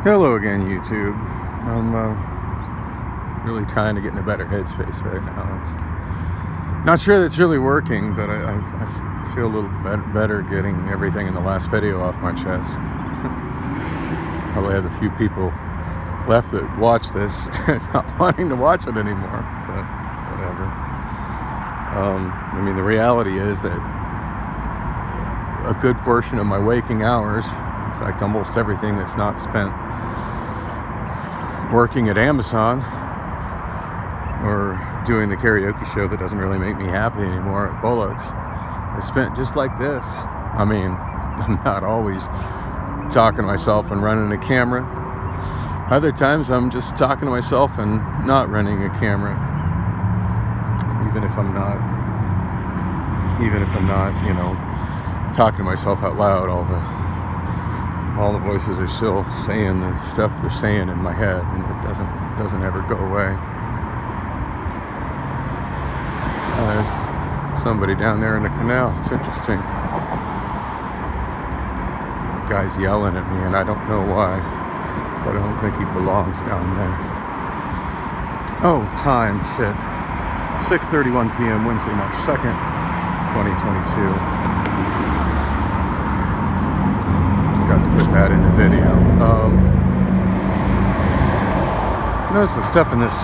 Hello again, YouTube. I'm really trying to get in a better headspace right now. It's not sure that it's really working, but I feel a little better getting everything in the last video off my chest. Probably have a few people left that watch this not wanting to watch it anymore, but whatever. I mean, the reality is that a good portion of my waking hours, in fact, almost everything that's not spent working at Amazon or doing the karaoke show that doesn't really make me happy anymore at Bullock's, is spent just like this. I mean, I'm not always talking to myself and running a camera. Other times I'm just talking to myself and not running a camera. Even if I'm not, you know, talking to myself out loud, all the voices are still saying the stuff they're saying in my head, and it doesn't ever go away. There's somebody down there in the canal. It's interesting. The guy's yelling at me, and I don't know why, but I don't think he belongs down there. Oh, time, shit. 6:31 p.m. Wednesday, March 2nd, 2022. Got to put that in the video. Notice the stuff in this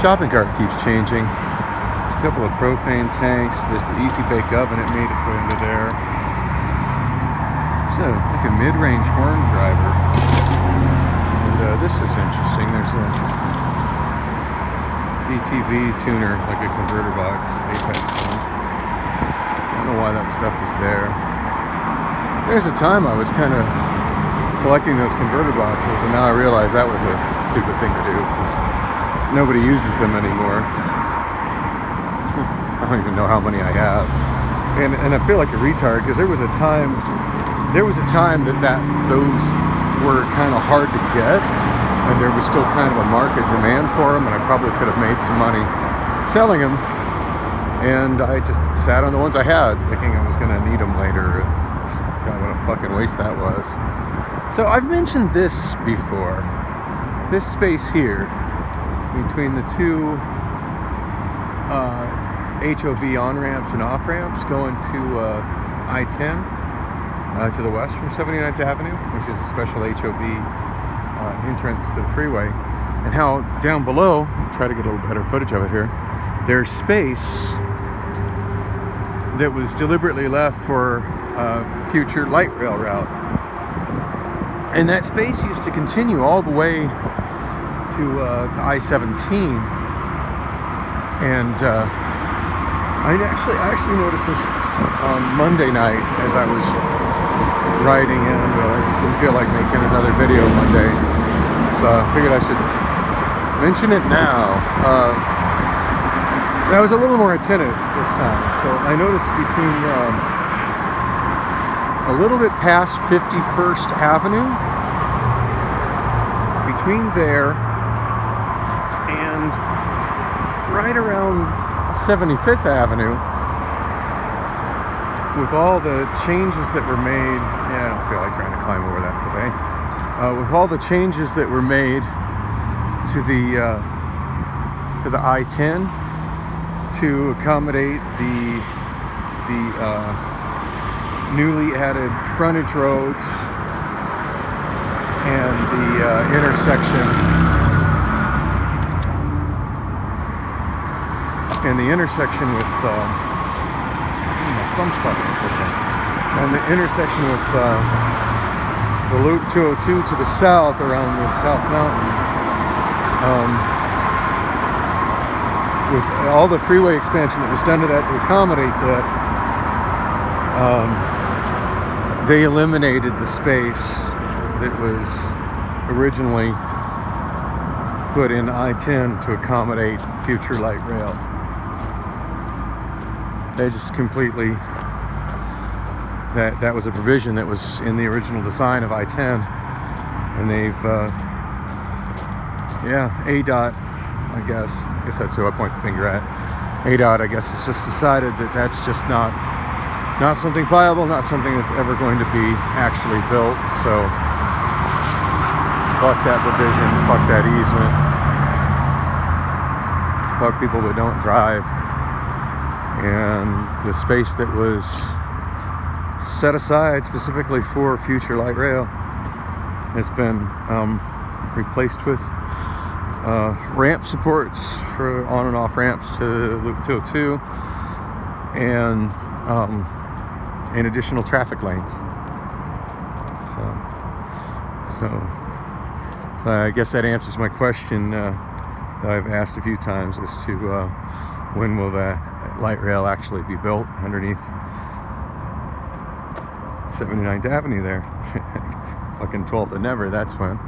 shopping cart keeps changing. There's a couple of propane tanks. There's the Easy Bake Oven. It made its way into there. There's like a mid-range horn driver. And this is interesting. There's a DTV tuner, like a converter box, Apex one. I don't know why that stuff is there. There's a time I was kind of collecting those converter boxes, and now I realize that was a stupid thing to do, because nobody uses them anymore. I don't even know how many I have, and I feel like a retard, because there was a time that those were kind of hard to get, and there was still kind of a market demand for them, and I probably could have made some money selling them, and I just sat on the ones I had, thinking I was going to need them later. God, what a fucking waste that was. So I've mentioned this before. This space here between the two HOV on-ramps and off-ramps going to I-10 to the west from 79th Avenue, which is a special HOV entrance to the freeway, and how down below, I'll try to get a little better footage of it here, there's space that was deliberately left for future light rail route, and that space used to continue all the way to I-17, and I actually noticed this on Monday night as I was riding in, but I just didn't feel like making another video Monday, so I figured I should mention it now. And I was a little more attentive this time, so I noticed between a little bit past 51st Avenue, between there and right around 75th Avenue, with all the changes that were made, I don't feel like trying to climb over that today, with all the changes that were made to the I-10 to accommodate the newly added frontage roads and the intersection with my thumb's caught in it. And the intersection with the Loop 202 to the south around the South Mountain, with all the freeway expansion that was done to that to accommodate that, they eliminated the space that was originally put in I-10 to accommodate future light rail. They just completely, that was a provision that was in the original design of I-10, and they've, ADOT, I guess that's who I point the finger at. ADOT, I guess, has just decided that that's just not something viable, not something that's ever going to be actually built. So fuck that provision, fuck that easement, fuck people that don't drive. And the space that was set aside specifically for future light rail has been replaced with ramp supports for on and off ramps to Loop 202 and additional traffic lanes. So I guess that answers my question that I've asked a few times as to when will that light rail actually be built underneath 79th Avenue there. It's fucking 12th of never, that's when.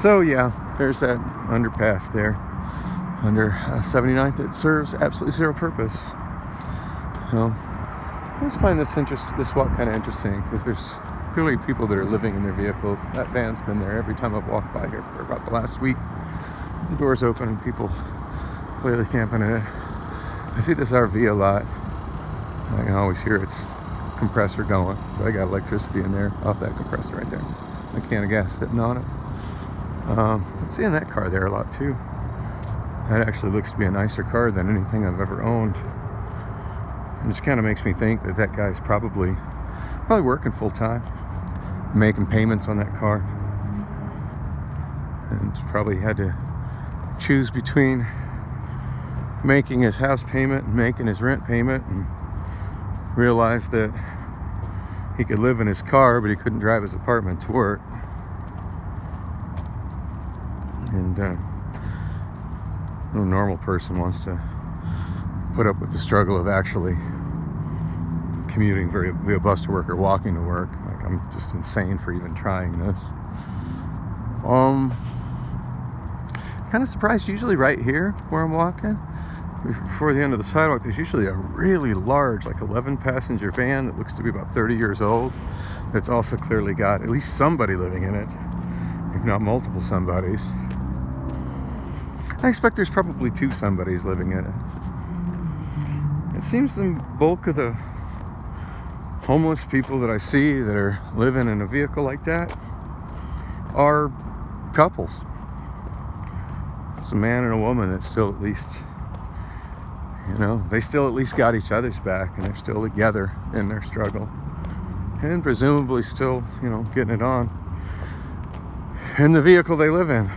So yeah, there's that underpass there under 79th that serves absolutely zero purpose. So I always find this walk kind of interesting because there's clearly people that are living in their vehicles. That van's been there every time I've walked by here for about the last week. The doors open and people clearly camping in it. I see this RV a lot. I can always hear its compressor going. So I got electricity in there off that compressor right there. A can of gas sitting on it. I'm seeing that car there a lot too. That actually looks to be a nicer car than anything I've ever owned. It just kind of makes me think that that guy's probably working full time, making payments on that car, and probably had to choose between making his house payment and making his rent payment, and realized that he could live in his car but he couldn't drive his apartment to work. And no normal person wants to put up with the struggle of actually commuting via bus to work or walking to work. Like, I'm just insane for even trying this. Kind of surprised, usually right here where I'm walking, before the end of the sidewalk, there's usually a really large, like 11 passenger van that looks to be about 30 years old, that's also clearly got at least somebody living in it, if not multiple somebodies. I expect there's probably two somebodies living in it. It seems the bulk of the homeless people that I see that are living in a vehicle like that are couples. It's a man and a woman that still at least, they still at least got each other's back, and they're still together in their struggle, and presumably still, getting it on in the vehicle they live in.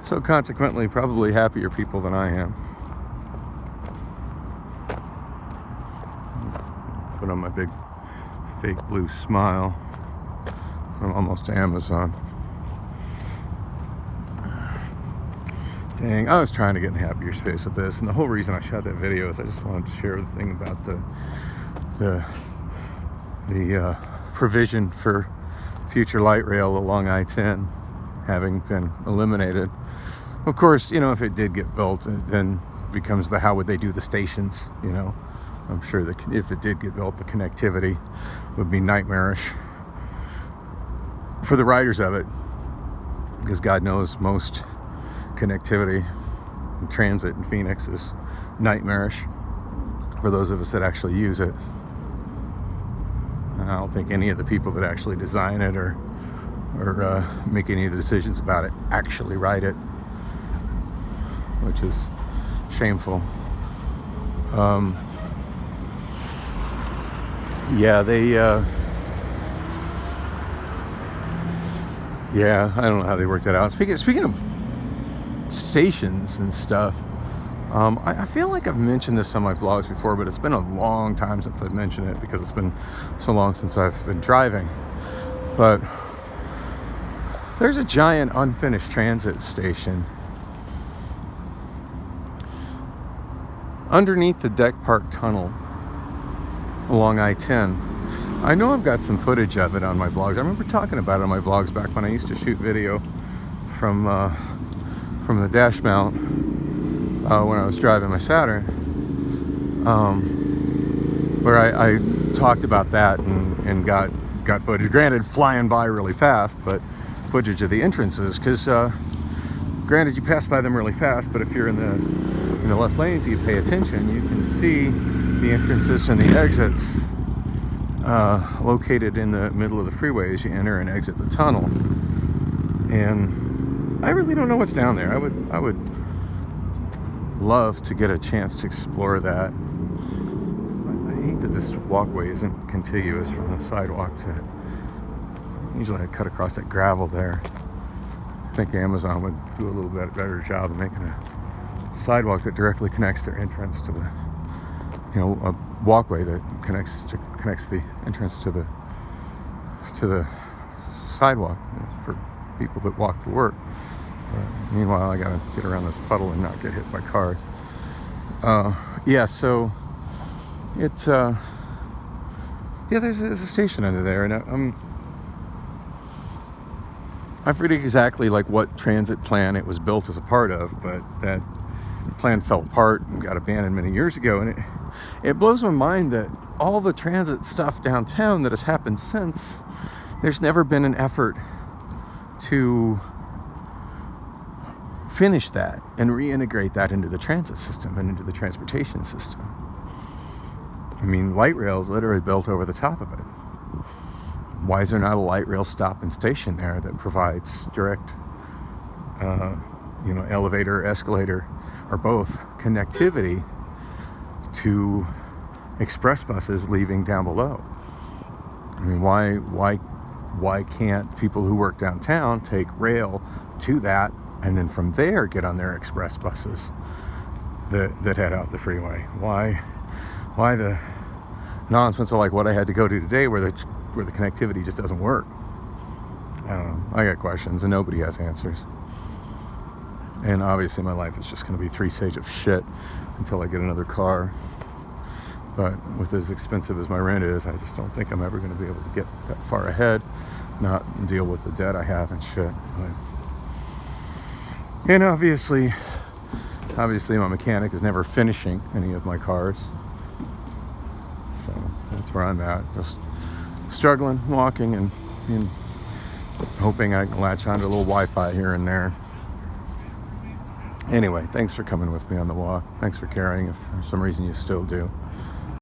So consequently, probably happier people than I am. Put on my big fake blue smile. I'm almost to Amazon. Dang, I was trying to get in a happier space with this, and the whole reason I shot that video is I just wanted to share the thing about the provision for future light rail along I-10 having been eliminated. Of course, if it did get built, it then becomes the how would they do the stations, I'm sure that if it did get built, the connectivity would be nightmarish for the riders of it, because God knows most connectivity and transit in Phoenix is nightmarish for those of us that actually use it. I don't think any of the people that actually design it or make any of the decisions about it actually ride it, which is shameful. I don't know how they worked that out. Speaking of stations and stuff, I feel like I've mentioned this on my vlogs before, but it's been a long time since I've mentioned it because it's been so long since I've been driving. But there's a giant unfinished transit station underneath the Deck Park Tunnel along I-10. I know I've got some footage of it on my vlogs. I remember talking about it on my vlogs back when I used to shoot video from the dash mount when I was driving my Saturn, where I talked about that and got footage. Granted, flying by really fast, but footage of the entrances, because granted, you pass by them really fast, but if you're in the left lanes, you pay attention, you can see the entrances and the exits located in the middle of the freeway as you enter and exit the tunnel. And I really don't know what's down there. I would love to get a chance to explore that. I hate that this walkway isn't contiguous from the sidewalk to... Usually I cut across that gravel there. I think Amazon would do a little bit better job of making a sidewalk that directly connects their entrance to the, a walkway that connects the entrance to the sidewalk for people that walk to work. Meanwhile, I gotta get around this puddle and not get hit by cars. So it's there's a station under there, and I forget exactly like what transit plan it was built as a part of, but that plan fell apart and got abandoned many years ago. And it blows my mind that all the transit stuff downtown that has happened since, there's never been an effort to finish that and reintegrate that into the transit system and into the transportation system. I mean, light rail is literally built over the top of it. Why is there not a light rail stop and station there that provides direct, elevator, escalator, or both connectivity to express buses leaving down below? I mean, why can't people who work downtown take rail to that and then from there get on their express buses that head out the freeway? Why the nonsense of like what I had to go to today where the connectivity just doesn't work? I don't know. I got questions and nobody has answers. And obviously my life is just going to be 3 stage of shit until I get another car. But with as expensive as my rent is, I just don't think I'm ever going to be able to get that far ahead, not deal with the debt I have and shit. And obviously my mechanic is never finishing any of my cars. So that's where I'm at. Just struggling, walking, and hoping I can latch onto a little Wi-Fi here and there. Anyway, thanks for coming with me on the walk. Thanks for caring if for some reason you still do.